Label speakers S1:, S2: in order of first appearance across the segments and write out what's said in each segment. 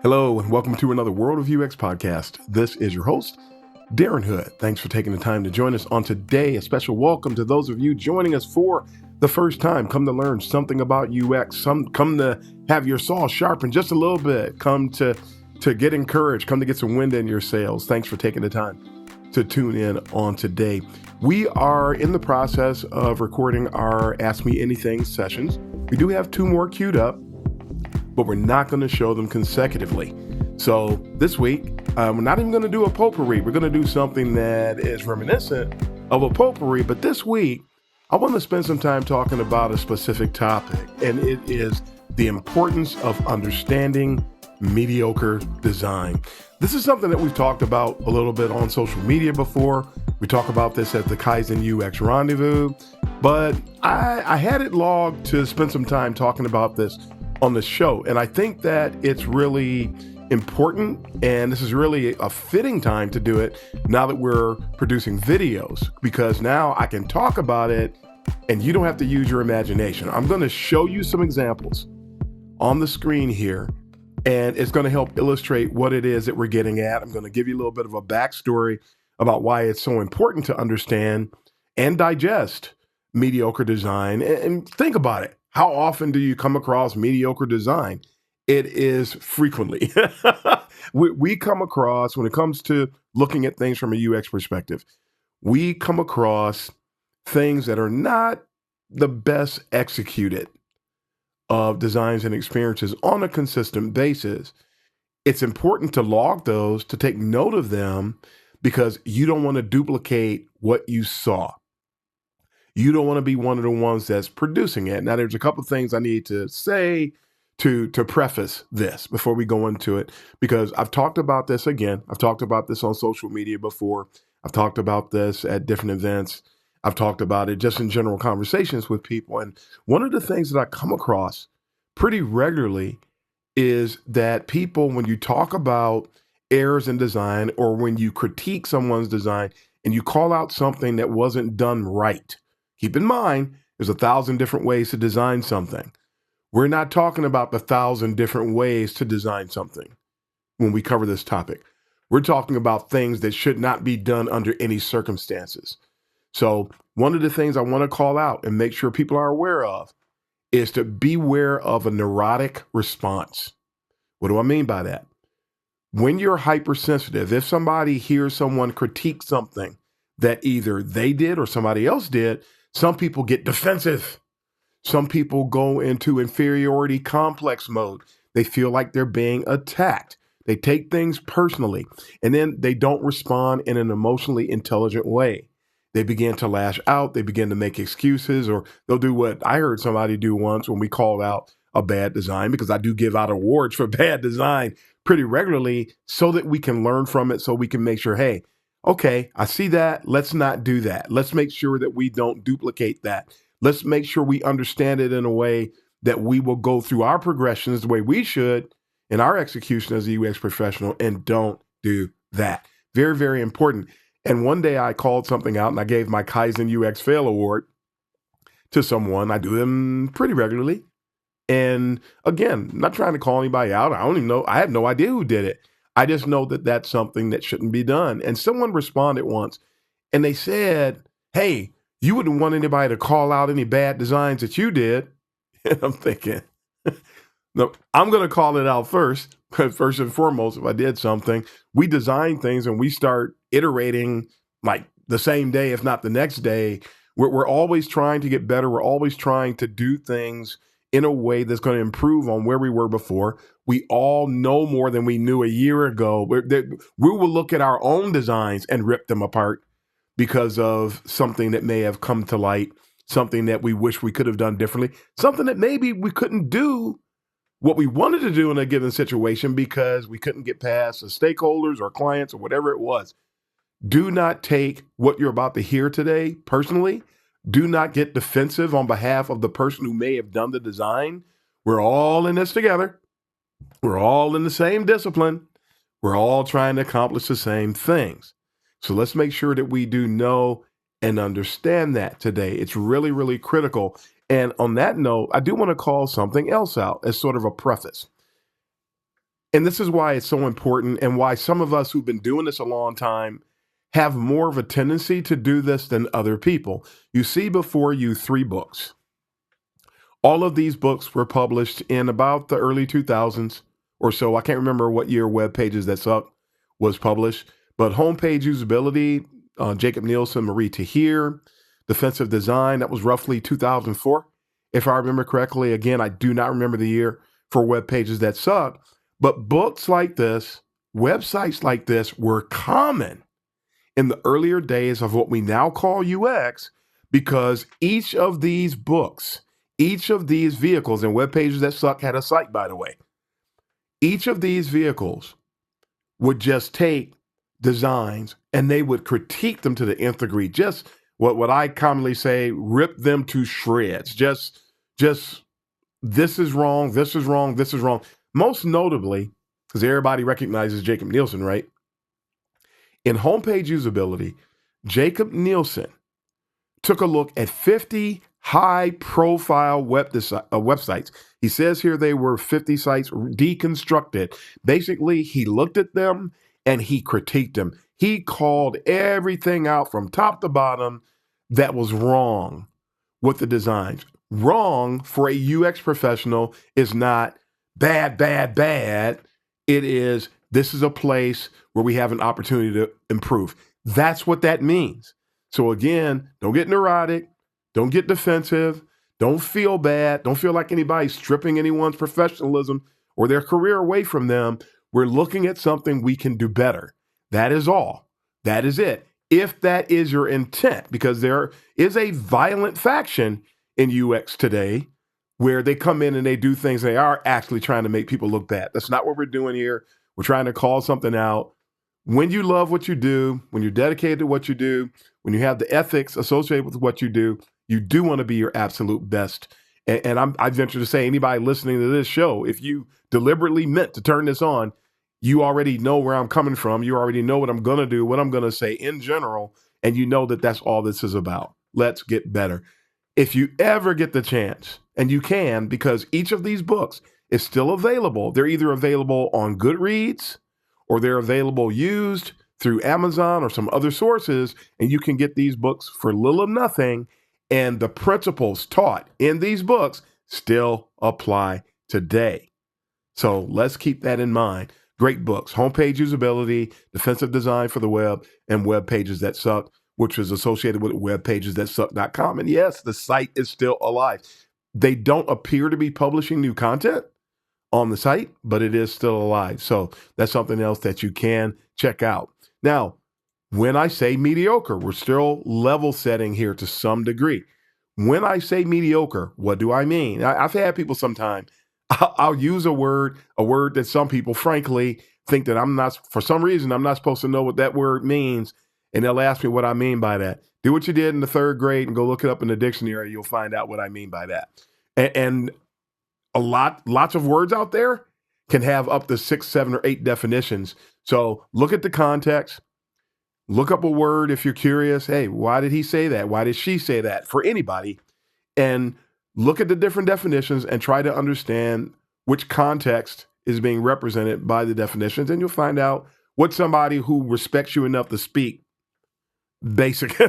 S1: Hello, and welcome to another World of UX podcast. This is your host, Darren Hood. Thanks for taking the time to join us on today. A special welcome to those of you joining us for the first time. Come to learn something about UX. Come to have your saw sharpened just a little bit. Come to get encouraged. Come to get some wind in your sails. Thanks for taking the time to tune in on today. We are in the process of recording our Ask Me Anything sessions. We do have 2 more queued up, but we're not going to show them consecutively. So this week, we're not even going to do a potpourri. We're going to do something that is reminiscent of a potpourri. But this week, I want to spend some time talking about a specific topic, and it is the importance of understanding mediocre design. This is something that we've talked about a little bit on social media before. We talk about this at the Kaizen UX Rendezvous, but I had it logged to spend some time talking about this on the show. And I think that it's really important, and this is really a fitting time to do it now that we're producing videos, because now I can talk about it and you don't have to use your imagination. I'm going to show you some examples on the screen here, and it's going to help illustrate what it is that we're getting at. I'm going to give you a little bit of a backstory about why it's so important to understand and digest mediocre design. And think about it. How often do you come across mediocre design? It is frequently. we come across, when it comes to looking at things from a UX perspective, we come across things that are not the best executed of designs and experiences on a consistent basis. It's important to log those, to take note of them, because you don't want to duplicate what you saw. You don't want to be one of the ones that's producing it. Now, there's a couple of things I need to say to preface this before we go into it, because I've talked about this again. I've talked about this on social media before. I've talked about this at different events. I've talked about it just in general conversations with people. And one of the things that I come across pretty regularly is that people, when you talk about errors in design, or when you critique someone's design and you call out something that wasn't done right, keep in mind, there's 1,000 different ways to design something. We're not talking about the 1,000 different ways to design something when we cover this topic. We're talking about things that should not be done under any circumstances. So one of the things I want to call out and make sure people are aware of is to beware of a neurotic response. What do I mean by that? When you're hypersensitive, if somebody hears someone critique something that either they did or somebody else did, some people get defensive. Some people go into inferiority complex mode. They feel like they're being attacked. They take things personally, and then they don't respond in an emotionally intelligent way. They begin to lash out. They begin to make excuses, or they'll do what I heard somebody do once when we called out a bad design, because I do give out awards for bad design pretty regularly so that we can learn from it, so we can make sure, hey, okay, I see that. Let's not do that. Let's make sure that we don't duplicate that. Let's make sure we understand it in a way that we will go through our progressions the way we should in our execution as a UX professional, and don't do that. Very, very important. And one day I called something out and I gave my Kaizen UX Fail Award to someone. I do them pretty regularly. And again, not trying to call anybody out. I don't even know. I have no idea who did it. I just know that that's something that shouldn't be done. And someone responded once and they said, hey, you wouldn't want anybody to call out any bad designs that you did. And I'm thinking, no, I'm going to call it out first. First and foremost, if I did something, we design things and we start iterating like the same day, if not the next day. We're always trying to get better. We're always trying to do things in a way that's going to improve on where we were before. We all know more than we knew a year ago. We will look at our own designs and rip them apart because of something that may have come to light, something that we wish we could have done differently, something that maybe we couldn't do what we wanted to do in a given situation because we couldn't get past the stakeholders or clients or whatever it was. Do not take what you're about to hear today personally. Do not get defensive on behalf of the person who may have done the design. We're all in this together. We're all in the same discipline. We're all trying to accomplish the same things. So let's make sure that we do know and understand that today. It's really, really critical. And on that note, I do want to call something else out as sort of a preface. And this is why it's so important and why some of us who've been doing this a long time have more of a tendency to do this than other people. You see before you 3 books. All of these books were published in about the early 2000s or so. I can't remember what year Web Pages That Suck was published, but Homepage Usability, Jacob Nielsen, Marie Tahir, Defensive Design, that was roughly 2004. If I remember correctly, again, I do not remember the year for Web Pages That Suck, but books like this, websites like this were common in the earlier days of what we now call UX, because each of these books, each of these vehicles, and Web Pages That Suck had a site, by the way, each of these vehicles would just take designs and they would critique them to the nth degree. Just what I commonly say, rip them to shreds. Just this is wrong, this is wrong, this is wrong. Most notably, because everybody recognizes Jacob Nielsen, right? In Homepage Usability, Jacob Nielsen took a look at 50 high-profile websites. He says here they were 50 sites deconstructed. Basically, he looked at them and he critiqued them. He called everything out from top to bottom that was wrong with the designs. Wrong for a UX professional is not bad, bad, bad. It is, this is a place where we have an opportunity to improve. That's what that means. So again, don't get neurotic. Don't get defensive. Don't feel bad. Don't feel like anybody's stripping anyone's professionalism or their career away from them. We're looking at something we can do better. That is all. That is it. If that is your intent, because there is a violent faction in UX today where they come in and they do things, they are actually trying to make people look bad. That's not what we're doing here. We're trying to call something out. When you love what you do, when you're dedicated to what you do, when you have the ethics associated with what you do want to be your absolute best. And I venture to say, anybody listening to this show, if you deliberately meant to turn this on, you already know where I'm coming from. You already know what I'm going to do, what I'm going to say in general, and you know that that's all this is about. Let's get better. If you ever get the chance, and you can, because each of these books is still available. They're either available on Goodreads or they're available used through Amazon or some other sources, and you can get these books for little or nothing. And the principles taught in these books still apply today. So let's keep that in mind. Great books, Homepage Usability, Defensive Design for the Web, and Web Pages That Suck, which is associated with webpagesThatSuck.com. And yes, the site is still alive. They don't appear to be publishing new content on the site, but it is still alive. So that's something else that you can check out. Now, when I say mediocre, we're still level setting here to some degree. When I say mediocre, what do I mean? I've had people sometimes, I'll use a word that some people, frankly, think that I'm not, for some reason, I'm not supposed to know what that word means. And they'll ask me what I mean by that. Do what you did in the 3rd grade and go look it up in the dictionary. You'll find out what I mean by that. And lots of words out there can have up to 6, 7, or 8 definitions. So look at the context. Look up a word if you're curious. Hey, why did he say that? Why did she say that? For anybody. And look at the different definitions and try to understand which context is being represented by the definitions. And you'll find out what somebody who respects you enough to speak basic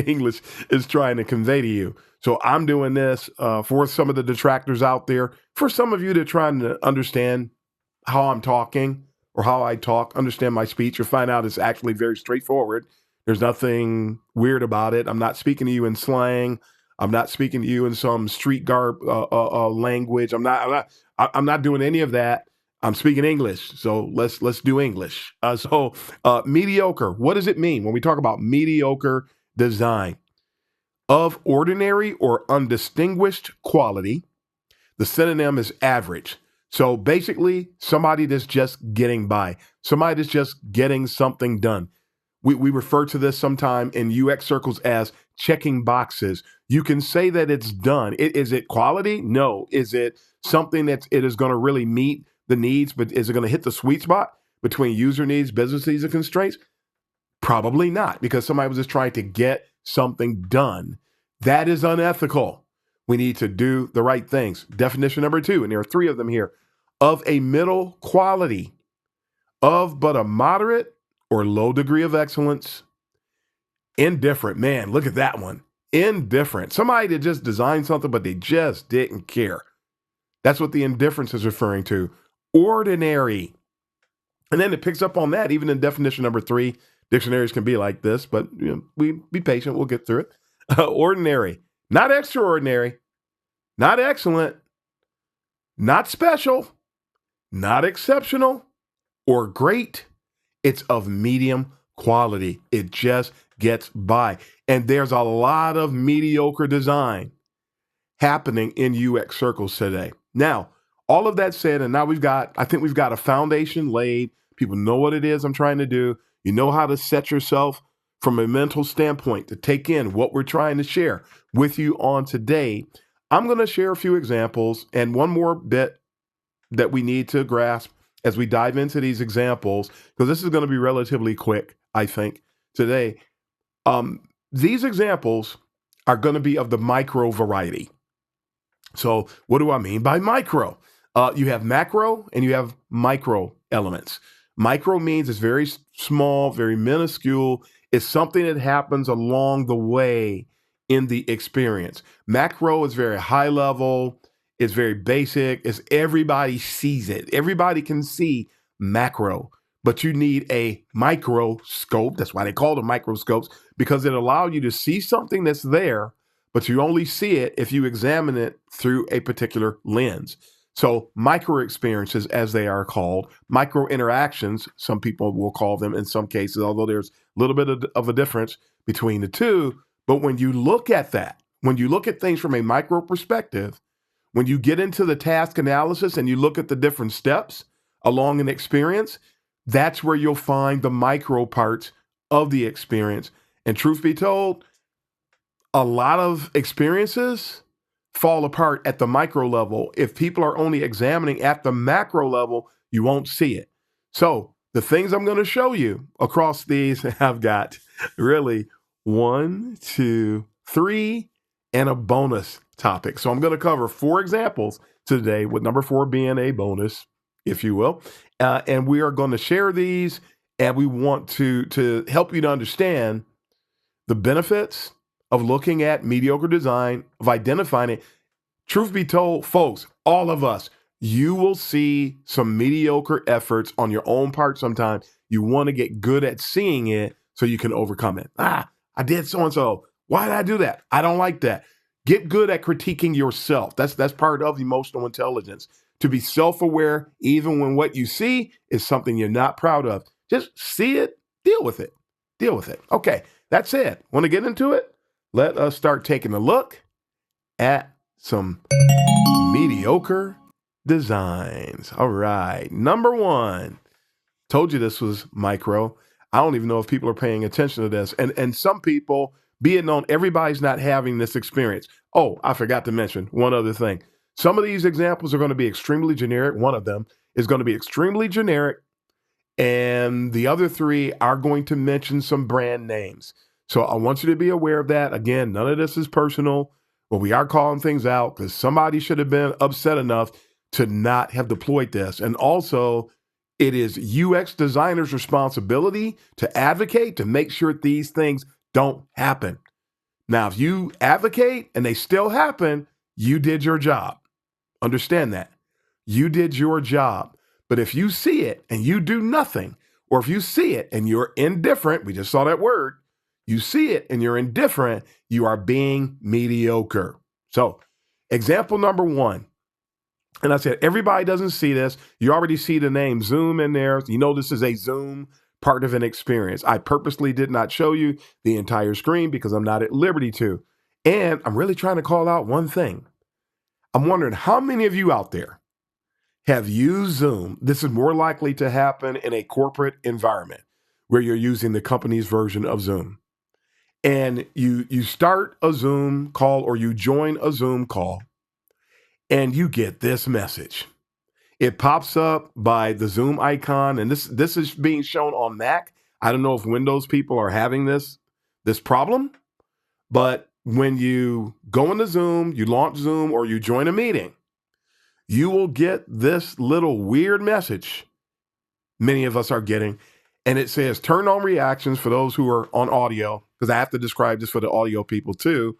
S1: English is trying to convey to you. So I'm doing this for some of the detractors out there. For some of you that are trying to understand how I'm talking or how I talk, understand my speech, you'll find out it's actually very straightforward. There's nothing weird about it. I'm not speaking to you in slang. I'm not speaking to you in some street garb language. I'm not doing any of that. I'm speaking English, so let's do English. Mediocre. What does it mean when we talk about mediocre design? Of ordinary or undistinguished quality. The synonym is average. So basically, somebody that's just getting by. Somebody that's just getting something done. We refer to this sometime in UX circles as checking boxes. You can say that it's done. Is it quality? No. Is it something that it is going to really meet the needs, but is it going to hit the sweet spot between user needs, business needs, and constraints? Probably not, because somebody was just trying to get something done. That is unethical. We need to do the right things. Definition number 2, and there are 3 of them here, of a middle quality, of but a moderate or low degree of excellence. Indifferent. Man, look at that one. Indifferent. Somebody that just designed something, but they just didn't care. That's what the indifference is referring to. Ordinary. And then it picks up on that, even in definition number 3. Dictionaries can be like this, but we be patient. We'll get through it. Ordinary. Not extraordinary. Not excellent. Not special. Not exceptional or great. It's of medium quality. It just gets by. And there's a lot of mediocre design happening in UX circles today. Now, all of that said, and now I think we've got a foundation laid. People know what it is I'm trying to do. You know how to set yourself from a mental standpoint to take in what we're trying to share with you on today. I'm going to share a few examples and one more bit that we need to grasp as we dive into these examples, because this is going to be relatively quick, I think, today. These examples are going to be of the micro variety. So what do I mean by micro? You have macro and you have micro elements. Micro means it's very small, very minuscule. It's something that happens along the way in the experience. Macro is very high level. It's very basic. It's everybody sees it. Everybody can see macro, but you need a microscope. That's why they call them microscopes, because it allows you to see something that's there, but you only see it if you examine it through a particular lens. So micro experiences, as they are called, micro interactions, some people will call them in some cases, although there's a little bit of a difference between the two. But when you look at that, when you look at things from a micro perspective, when you get into the task analysis and you look at the different steps along an experience, that's where you'll find the micro parts of the experience. And truth be told, a lot of experiences fall apart at the micro level. If people are only examining at the macro level, you won't see it. So the things I'm going to show you across these, I've got really 1, 2, 3, and a bonus topic. So I'm going to cover 4 examples today, with number 4 being a bonus, if you will. And we are going to share these, and we want to help you to understand the benefits of looking at mediocre design, of identifying it. Truth be told, folks, all of us, you will see some mediocre efforts on your own part sometimes. You want to get good at seeing it so you can overcome it. I did so-and-so. Why did I do that? I don't like that. Get good at critiquing yourself. That's part of emotional intelligence. To be self-aware, even when what you see is something you're not proud of. Just see it, deal with it. Deal with it. Okay, that's it. Want to get into it? Let us start taking a look at some mediocre designs. All right. Number 1. Told you this was micro. I don't even know if people are paying attention to this. And some people, be it known, everybody's not having this experience. Oh, I forgot to mention one other thing. Some of these examples are going to be extremely generic. One of them is going to be extremely generic. And the other 3 are going to mention some brand names. So I want you to be aware of that. Again, none of this is personal, but we are calling things out because somebody should have been upset enough to not have deployed this. And also, it is UX designers' responsibility to advocate to make sure these things don't happen. Now, if you advocate and they still happen, you did your job. Understand that. You did your job. But if you see it and you do nothing, or if you see it and you're indifferent, we just saw that word, you see it and you're indifferent, you are being mediocre. So, example number 1. And I said, everybody doesn't see this. You already see the name Zoom in there. You know this is a Zoom part of an experience. I purposely did not show you the entire screen because I'm not at liberty to. And I'm really trying to call out one thing. I'm wondering how many of you out there have used Zoom. This is more likely to happen in a corporate environment where you're using the company's version of Zoom. And you start a Zoom call or you join a Zoom call and you get this message. It pops up by the Zoom icon, and this is being shown on Mac. I don't know if Windows people are having this problem, but when you go into Zoom, you launch Zoom, or you join a meeting, you will get this little weird message many of us are getting. And it says, turn on reactions for those who are on audio, because I have to describe this for the audio people too.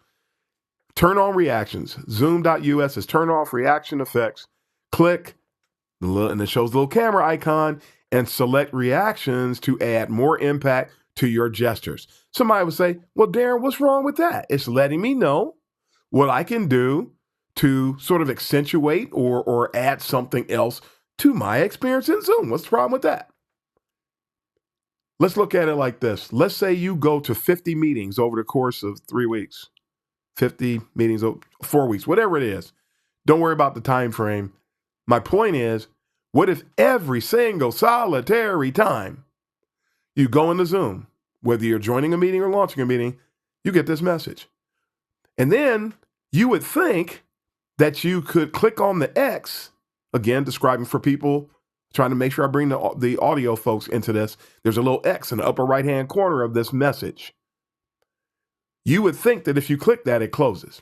S1: Turn on reactions. Zoom.us says turn off reaction effects. Click, and it shows the little camera icon, and select reactions to add more impact to your gestures. Somebody would say, well, Darren, what's wrong with that? It's letting me know what I can do to sort of accentuate or add something else to my experience in Zoom. What's the problem with that? Let's look at it like this. Let's say you go to 50 meetings over the course of 3 weeks, 50 meetings over 4 weeks, whatever it is. Don't worry about the time frame. My point is, what if every single solitary time you go into Zoom, whether you're joining a meeting or launching a meeting, you get this message? And then you would think that you could click on the X, again, describing for people, trying to make sure I bring the audio folks into this. There's a little X in the upper right-hand corner of this message. You would think that if you click that, it closes.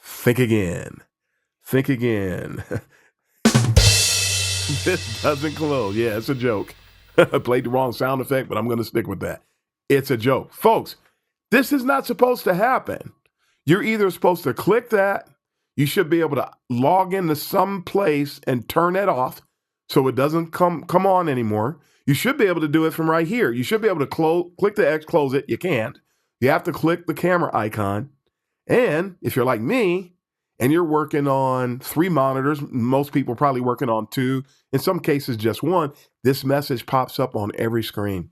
S1: Think again. Think again. This doesn't close. Yeah, it's a joke. I played the wrong sound effect, but I'm going to stick with that. It's a joke. Folks, this is not supposed to happen. You're either supposed to click that. You should be able to log into some place and turn that off so it doesn't come on anymore. You should be able to do it from right here. You should be able to click the X, close it. You can't. You have to click the camera icon. And if you're like me and you're working on 3 monitors, most people probably working on 2, in some cases just 1, this message pops up on every screen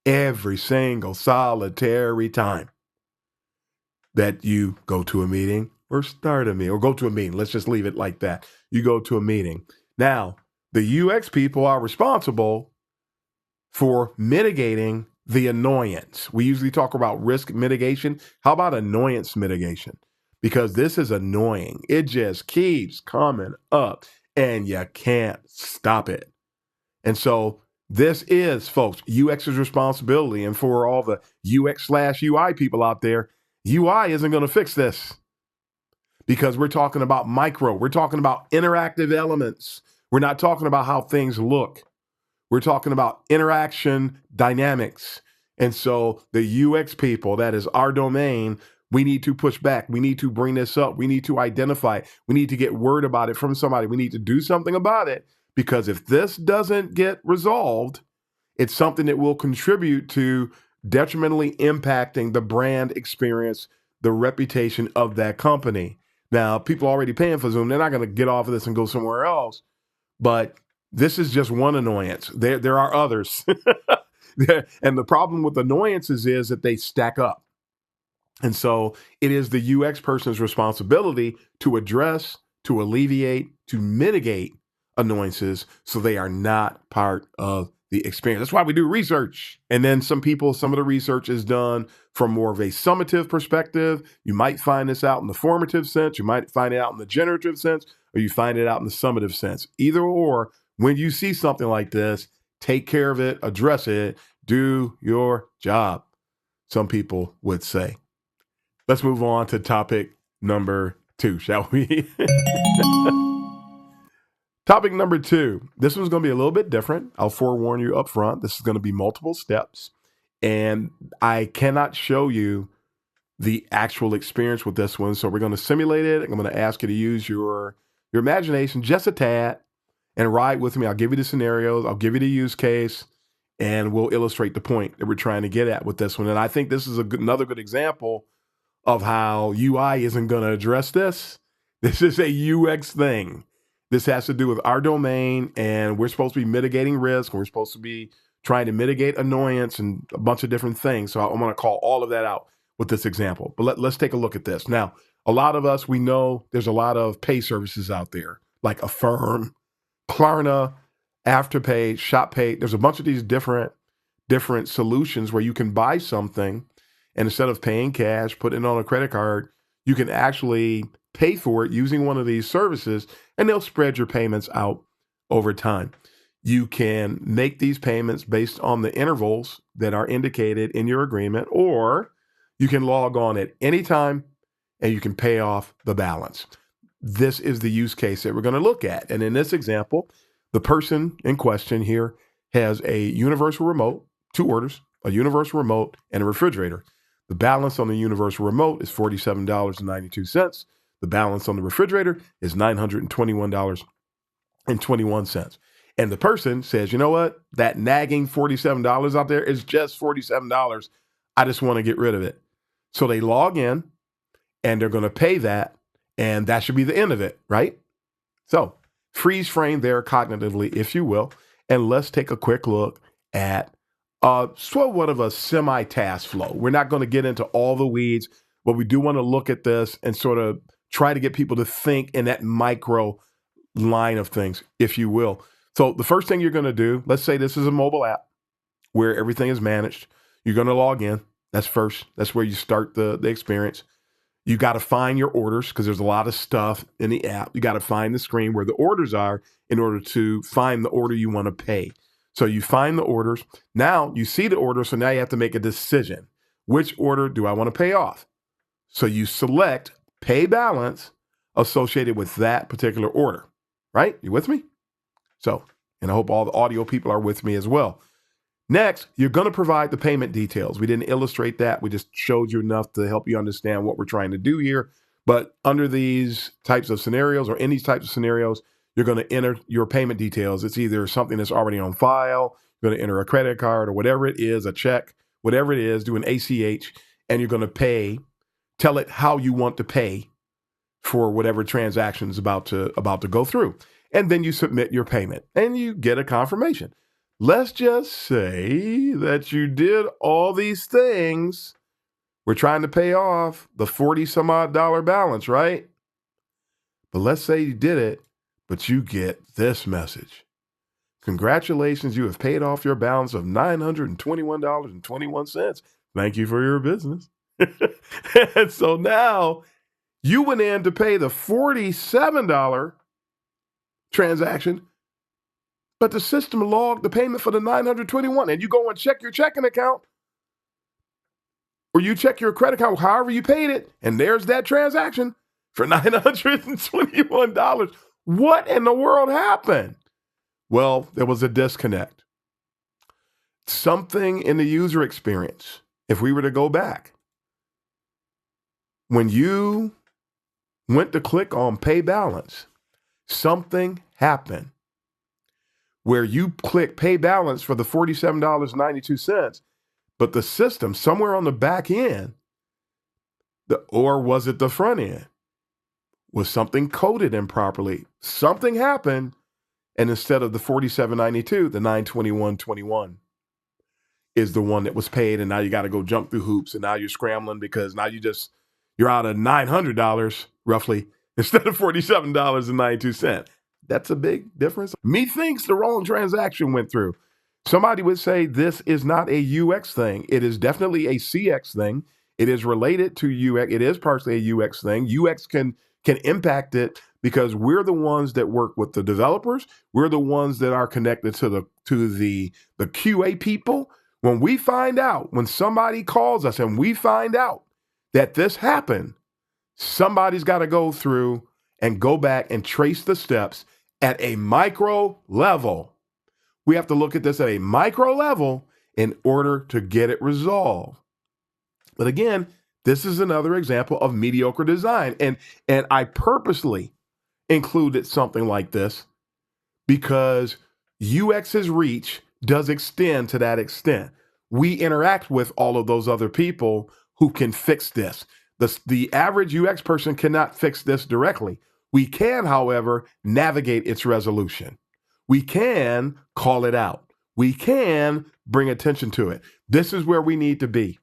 S1: every single solitary time that you go to a meeting or start a meeting or go to a meeting. Let's just leave it like that. You go to a meeting. Now, the UX people are responsible for mitigating the annoyance. We usually talk about risk mitigation. How about annoyance mitigation? Because this is annoying. It just keeps coming up and you can't stop it. And so this is, folks, UX's responsibility. And for all the UX/UI people out there, UI isn't going to fix this, because we're talking about micro. We're talking about interactive elements. We're not talking about how things look. We're talking about interaction dynamics. And so the UX people, that is our domain, we need to push back. We need to bring this up. We need to identify. We need to get word about it from somebody. We need to do something about it, because if this doesn't get resolved, it's something that will contribute to detrimentally impacting the brand experience, the reputation of that company. Now, people are already paying for Zoom. They're not going to get off of this and go somewhere else. But this is just one annoyance. There are others. And the problem with annoyances is that they stack up. And so it is the UX person's responsibility to address, to alleviate, to mitigate annoyances so they are not part of the experience. That's why we do research. And then some of the research is done from more of a summative perspective. You might find this out in the formative sense. You might find it out in the generative sense, or you find it out in the summative sense. Either or, when you see something like this, take care of it, address it, do your job, some people would say. Let's move on to topic number 2, shall we? Topic number 2. This one's going to be a little bit different. I'll forewarn you up front. This is going to be multiple steps, and I cannot show you the actual experience with this one. So we're going to simulate it. I'm going to ask you to use your imagination just a tad and ride with me. I'll give you the scenarios. I'll give you the use case, and we'll illustrate the point that we're trying to get at with this one. And I think this is another good example of how UI isn't going to address this. This is a UX thing. This has to do with our domain, and we're supposed to be mitigating risk. We're supposed to be trying to mitigate annoyance and a bunch of different things. So I'm going to call all of that out with this example. But let's take a look at this. Now, a lot of us, we know there's a lot of pay services out there, like Affirm, Klarna, Afterpay, ShopPay. There's a bunch of these different solutions where you can buy something, and instead of paying cash, putting it on a credit card, you can actually pay for it using one of these services, and they'll spread your payments out over time. You can make these payments based on the intervals that are indicated in your agreement, or you can log on at any time and you can pay off the balance. This is the use case that we're going to look at. And in this example, the person in question here has a universal remote, 2 orders, a universal remote, and a refrigerator. The balance on the universal remote is $47.92. The balance on the refrigerator is $921.21. And the person says, you know what? That nagging $47 out there is just $47. I just want to get rid of it. So they log in and they're going to pay that. And that should be the end of it, right? So freeze frame there cognitively, if you will. And let's take a quick look at somewhat of a semi-task flow. We're not going to get into all the weeds, but we do want to look at this and sort of try to get people to think in that micro line of things, if you will. So the first thing you're going to do, let's say this is a mobile app where everything is managed. You're going to log in. That's first. That's where you start the experience. You got to find your orders because there's a lot of stuff in the app. You got to find the screen where the orders are in order to find the order you want to pay. So you find the orders. Now you see the order. So now you have to make a decision. Which order do I want to pay off? So you select pay balance associated with that particular order, right? You with me? So, and I hope all the audio people are with me as well. Next, you're going to provide the payment details. We didn't illustrate that. We just showed you enough to help you understand what we're trying to do here. But under these types of scenarios or in these types of scenarios, you're going to enter your payment details. It's either something that's already on file, you're going to enter a credit card or whatever it is, a check, whatever it is, do an ACH, and you're going to pay, tell it how you want to pay for whatever transaction is about to go through. And then you submit your payment and you get a confirmation. Let's just say that you did all these things. We're trying to pay off the 40 some odd dollar balance, right? But let's say you did it, but you get this message. Congratulations, you have paid off your balance of $921.21. Thank you for your business. And so now you went in to pay the $47 transaction, but the system logged the payment for the $921, and you go and check your checking account or you check your credit card, however you paid it, and there's that transaction for $921. What in the world happened? Well, there was a disconnect. Something in the user experience, if we were to go back, when you went to click on pay balance, something happened where you click pay balance for the $47.92, but the system somewhere on the back end, or was it the front end, was something coded improperly. Something happened, and instead of the $47.92, the $921.21 is the one that was paid, and now you got to go jump through hoops, and now you're scrambling because now you're out of $900 roughly instead of $47.92. That's a big difference. Methinks the wrong transaction went through. Somebody would say this is not a UX thing. It is definitely a CX thing. It is related to UX. It is partially a UX thing. UX can impact it because we're the ones that work with the developers. We're the ones that are connected to the QA people. When we find out, when somebody calls us and we find out that this happened, somebody's got to go through and go back and trace the steps at a micro level. We have to look at this at a micro level in order to get it resolved. But again, this is another example of mediocre design. And I purposely included something like this because UX's reach does extend to that extent. We interact with all of those other people who can fix this. The average UX person cannot fix this directly. We can, however, navigate its resolution. We can call it out. We can bring attention to it. This is where we need to be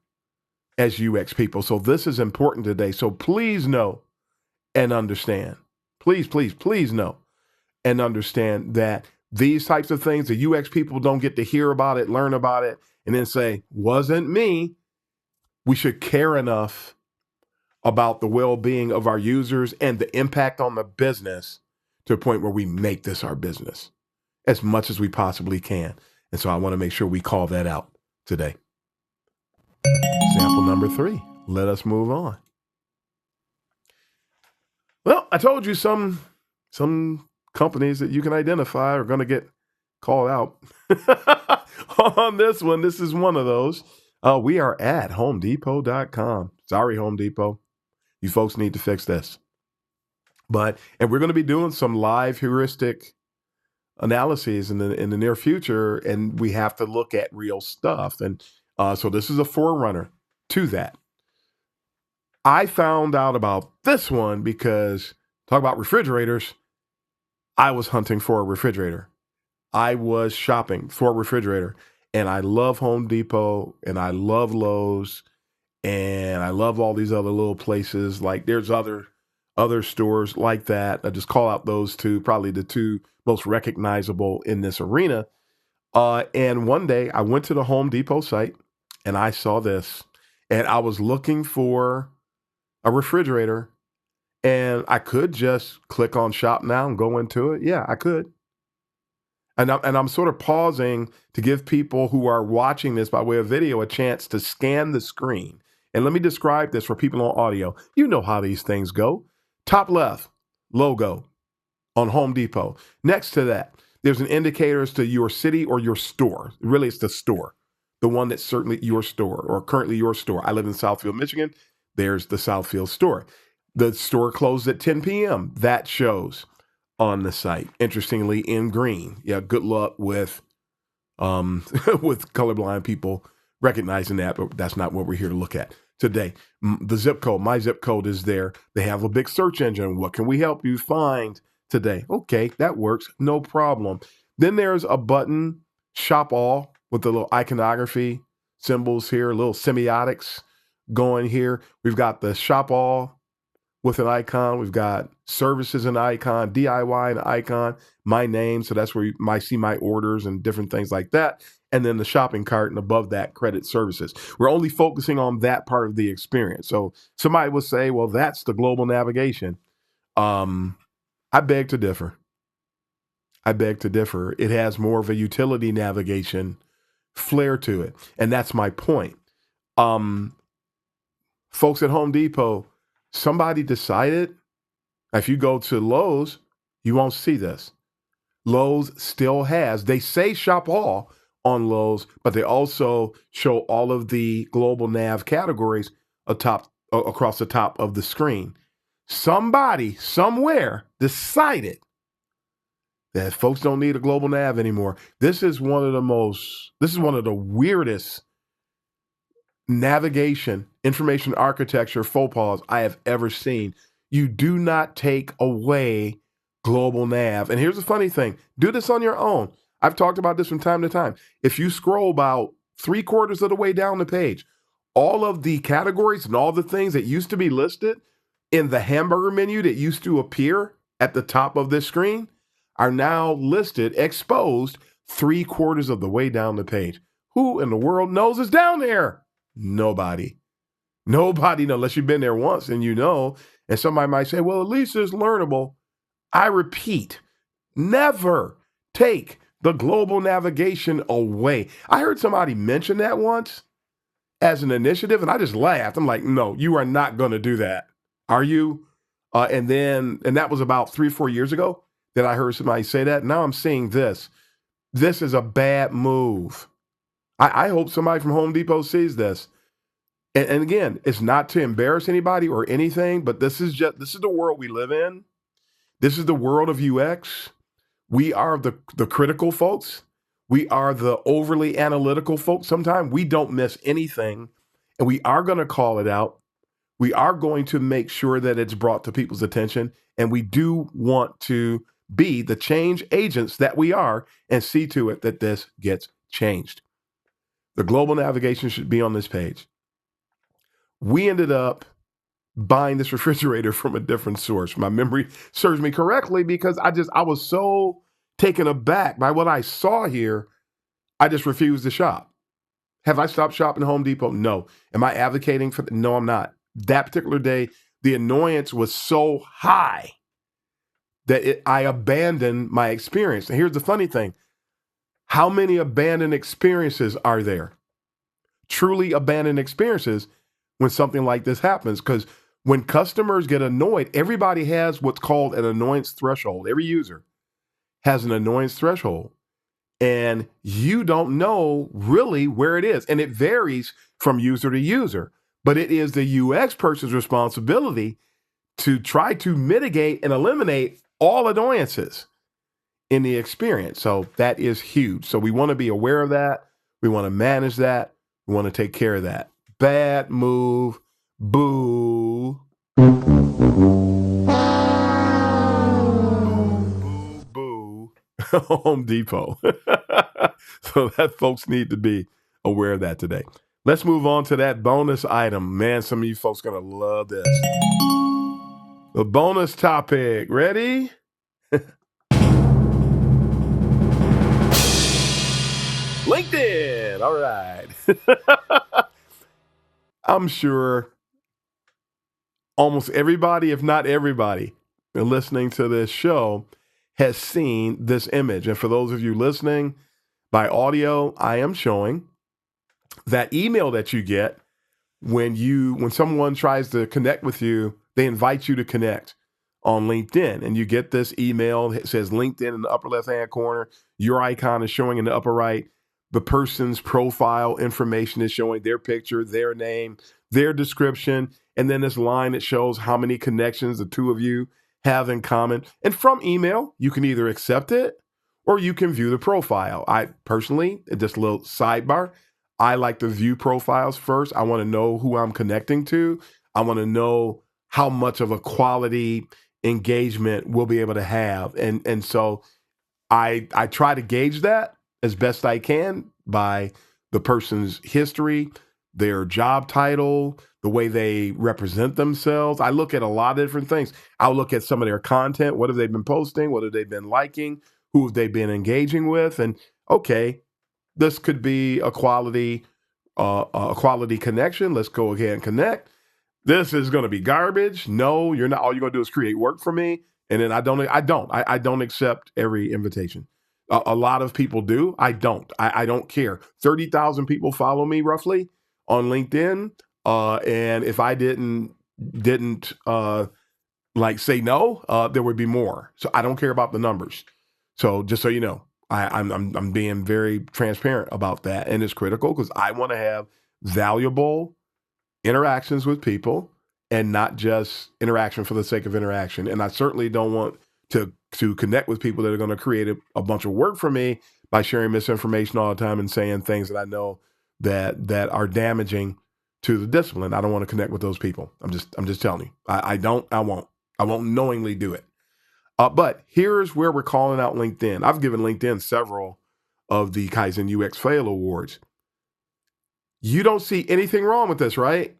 S1: as UX people. So this is important today. So please know and understand. Please, please, please know and understand that these types of things, the UX people don't get to hear about it, learn about it, and then say, wasn't me. We should care enough about the well-being of our users and the impact on the business to a point where we make this our business. as much as we possibly can. And so I want to make sure we call that out today. Example number 3. Let us move on. Well, I told you some companies that you can identify are going to get called out on this one. This is one of those. We are at homedepot.com. Sorry, Home Depot. You folks need to fix this. And we're going to be doing some live heuristic analyses in the near future, and we have to look at real stuff. And so this is a forerunner to that. I found out about this one because, talk about refrigerators, I was hunting for a refrigerator. I was shopping for a refrigerator, and I love Home Depot, and I love Lowe's, and I love all these other little places. Like there's other stores like that. I just call out those two, probably the two most recognizable in this arena. And one day I went to the Home Depot site and I saw this, and I was looking for a refrigerator, and I could just click on shop now and go into it. Yeah, I could. And I'm sort of pausing to give people who are watching this by way of video a chance to scan the screen. And let me describe this for people on audio. You know how these things go. Top left, logo on Home Depot. Next to that, there's an indicator as to your city or your store. Really, it's the store, the one that's certainly your store or currently your store. I live in Southfield, Michigan. There's the Southfield store. The store closed at 10 p.m. That shows on the site. Interestingly, in green. Yeah, good luck with with colorblind people recognizing that, but that's not what we're here to look at today. The zip code, my zip code is there. They have a big search engine. What can we help you find today? Okay, that works. No problem. Then there's a button, shop all, with the little iconography symbols here, little semiotics going here. We've got the shop all with an icon. We've got services an icon, DIY an icon, my name. So that's where you might see my orders and different things like that. And then the shopping cart, and above that, credit services. We're only focusing on that part of the experience. So somebody would say, well, that's the global navigation. I beg to differ. It has more of a utility navigation flair to it. And that's my point. Folks at Home Depot, somebody decided, if you go to Lowe's, you won't see this. Lowe's still has, they say shop all on Lowe's, but they also show all of the global nav categories across the top of the screen. Somebody somewhere decided that folks don't need a global nav anymore. This is one of the weirdest navigation, information architecture faux pas I have ever seen. You do not take away global nav. And here's the funny thing. Do this on your own. I've talked about this from time to time. If you scroll about 3/4 of the way down the page, all of the categories and all the things that used to be listed in the hamburger menu that used to appear at the top of this screen are now listed, exposed 3/4 of the way down the page. Who in the world knows it's down there? Nobody knows, unless you've been there once and you know. And somebody might say, well, at least it's learnable. I repeat, never take the global navigation away. I heard somebody mention that once as an initiative, and I just laughed. I'm like, no, you are not going to do that. Are you? And that was about 3 or 4 years ago that I heard somebody say that. Now I'm seeing this. This is a bad move. I hope somebody from Home Depot sees this. And again, it's not to embarrass anybody or anything, but this is the world we live in. This is the world of UX. We are the critical folks. We are the overly analytical folks. Sometimes we don't miss anything, and we are going to call it out. We are going to make sure that it's brought to people's attention, and we do want to be the change agents that we are and see to it that this gets changed. The global navigation should be on this page. We ended up buying this refrigerator from a different source. My memory serves me correctly because I was so taken aback by what I saw here. I just refused to shop. Have I stopped shopping at Home Depot? No. Am I advocating for No, I'm not. That particular day, the annoyance was so high that I abandon my experience. And here's the funny thing. How many abandoned experiences are there? Truly abandoned experiences when something like this happens. Because when customers get annoyed, everybody has what's called an annoyance threshold. Every user has an annoyance threshold. And you don't know really where it is. And it varies from user to user. But it is the UX person's responsibility to try to mitigate and eliminate all annoyances in the experience. So that is huge. So we want to be aware of that. We want to manage that. We want to take care of that. Bad move. Boo. Boo, boo, boo. Home Depot. So that folks need to be aware of that today. Let's move on to that bonus item. Man, some of you folks are going to love this. The bonus topic. Ready? LinkedIn. All right. I'm sure almost everybody, if not everybody, listening to this show has seen this image. And for those of you listening by audio, I am showing that email that you get when someone tries to connect with you, they invite you to connect on LinkedIn, and you get this email. It says LinkedIn in the upper left-hand corner. Your icon is showing in the upper right. The person's profile information is showing their picture, their name, their description, and then this line that shows how many connections the two of you have in common. And from email, you can either accept it or you can view the profile. I personally, just a little sidebar, I like to view profiles first. I want to know who I'm connecting to. I want to know how much of a quality engagement we'll be able to have. And so I try to gauge that as best I can by the person's history, their job title, the way they represent themselves. I look at a lot of different things. I'll look at some of their content. What have they been posting? What have they been liking? Who have they been engaging with? And okay, this could be a quality connection. Let's go ahead and connect. This is going to be garbage. No, you're not. All you're going to do is create work for me. And then I don't accept every invitation. A lot of people do. I don't. I don't care. 30,000 people follow me roughly on LinkedIn. And if I didn't say no, there would be more. So I don't care about the numbers. So just so you know, I'm being very transparent about that, and it's critical because I want to have valuable interactions with people and not just interaction for the sake of interaction. And I certainly don't want to connect with people that are going to create a bunch of work for me by sharing misinformation all the time and saying things that I know that are damaging to the discipline. I don't want to connect with those people. I'm just telling you. I won't knowingly do it. But here's where we're calling out LinkedIn. I've given LinkedIn several of the Kaizen UX Fail Awards. You don't see anything wrong with this, right?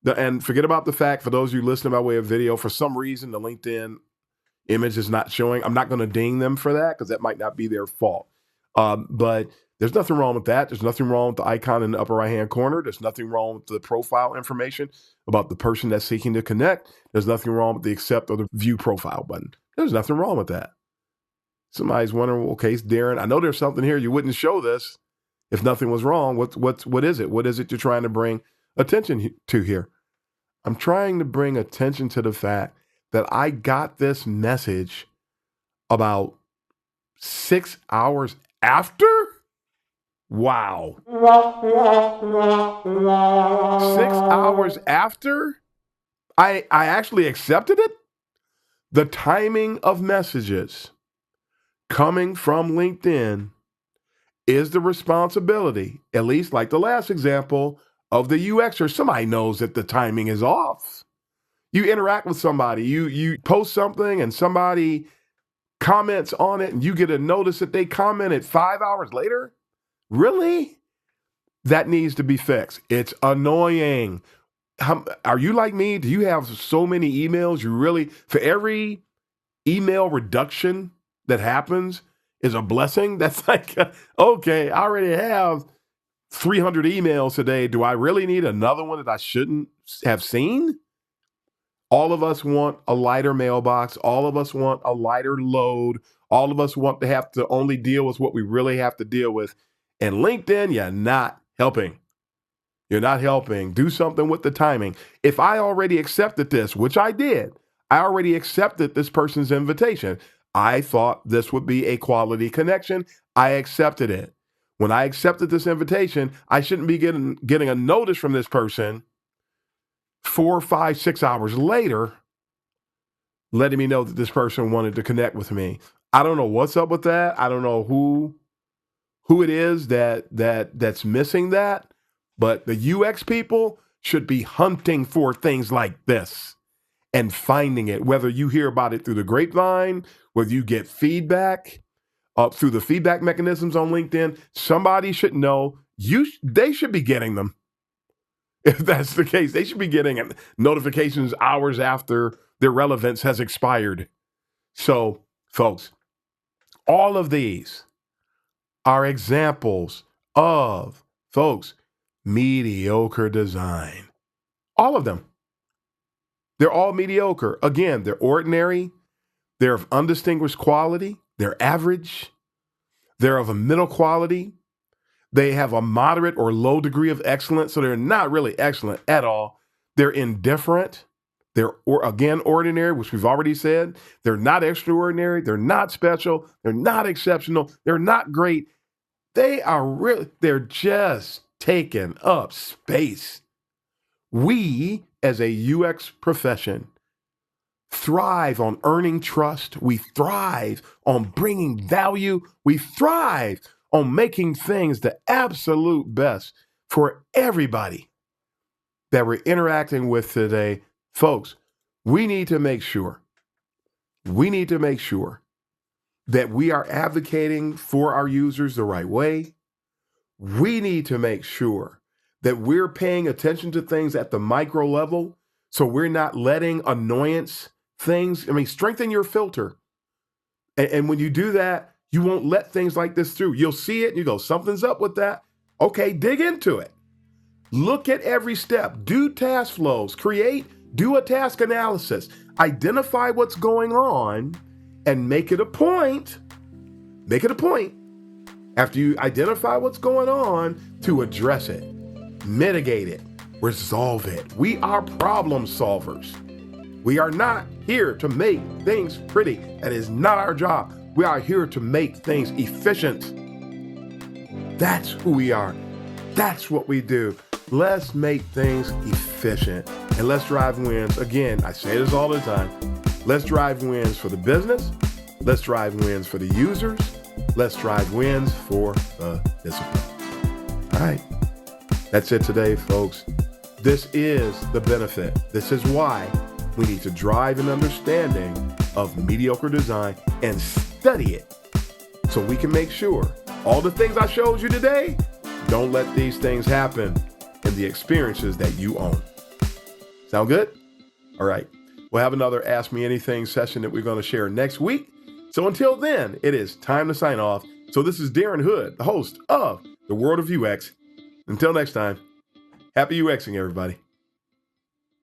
S1: And forget about the fact, for those of you listening by way of video, for some reason the LinkedIn image is not showing. I'm not going to ding them for that because that might not be their fault. But there's nothing wrong with that. There's nothing wrong with the icon in the upper right-hand corner. There's nothing wrong with the profile information about the person that's seeking to connect. There's nothing wrong with the accept or the view profile button. There's nothing wrong with that. Somebody's wondering, okay, Darren, I know there's something here. You wouldn't show this if nothing was wrong. What is it? What is it you're trying to bring attention to here? I'm trying to bring attention to the fact that I got this message about 6 hours after. Wow. 6 hours after I actually accepted it. The timing of messages coming from LinkedIn is the responsibility, at least like the last example, of the UXer. Somebody knows that the timing is off. You interact with somebody, you post something and somebody comments on it and you get a notice that they commented 5 hours later. Really? That needs to be fixed. It's annoying. Are you like me? Do you have so many emails? You really, for every email reduction that happens is a blessing? That's like, okay, I already have 300 emails today. Do I really need another one that I shouldn't have seen? All of us want a lighter mailbox. All of us want a lighter load. All of us want to have to only deal with what we really have to deal with. And LinkedIn, you're not helping. You're not helping. Do something with the timing. If I already accepted this, which I did, I already accepted this person's invitation. I thought this would be a quality connection. I accepted it. When I accepted this invitation, I shouldn't be getting a notice from this person 4, 5, 6 hours later, letting me know that this person wanted to connect with me. I don't know what's up with that. I don't know who it is that's missing that. But the UX people should be hunting for things like this and finding it, whether you hear about it through the grapevine, whether you get feedback through the feedback mechanisms on LinkedIn. Somebody should know. They should be getting them. If that's the case, they should be getting notifications hours after their relevance has expired. So, folks, all of these are examples of, folks, mediocre design. All of them. They're all mediocre. Again, they're ordinary. They're of undistinguished quality. They're average. They're of a middle quality. They have a moderate or low degree of excellence, so they're not really excellent at all. They're indifferent. They're, again, ordinary, which we've already said. They're not extraordinary. They're not special. They're not exceptional. They're not great. They're just taking up space. We, as a UX profession, thrive on earning trust. We thrive on bringing value. We thrive on making things the absolute best for everybody that we're interacting with today. Folks, we need to make sure that we are advocating for our users the right way. We need to make sure that we're paying attention to things at the micro level, so we're not letting annoyance things, strengthen your filter. And when you do that, you won't let things like this through. You'll see it and you go, something's up with that. Okay, dig into it. Look at every step. Do task flows. Do a task analysis. Identify what's going on and make it a point. Make it a point after you identify what's going on to address it, mitigate it, resolve it. We are problem solvers. We are not here to make things pretty. That is not our job. We are here to make things efficient. That's who we are. That's what we do. Let's make things efficient and let's drive wins. Again, I say this all the time. Let's drive wins for the business. Let's drive wins for the users. Let's drive wins for the discipline. All right. That's it today, folks. This is the benefit. This is why we need to drive an understanding of mediocre design and study it so we can make sure all the things I showed you today, don't let these things happen in the experiences that you own. Sound good? All right. We'll have another Ask Me Anything session that we're going to share next week. So until then, it is time to sign off. So this is Darren Hood, the host of The World of UX. Until next time, happy UXing, everybody.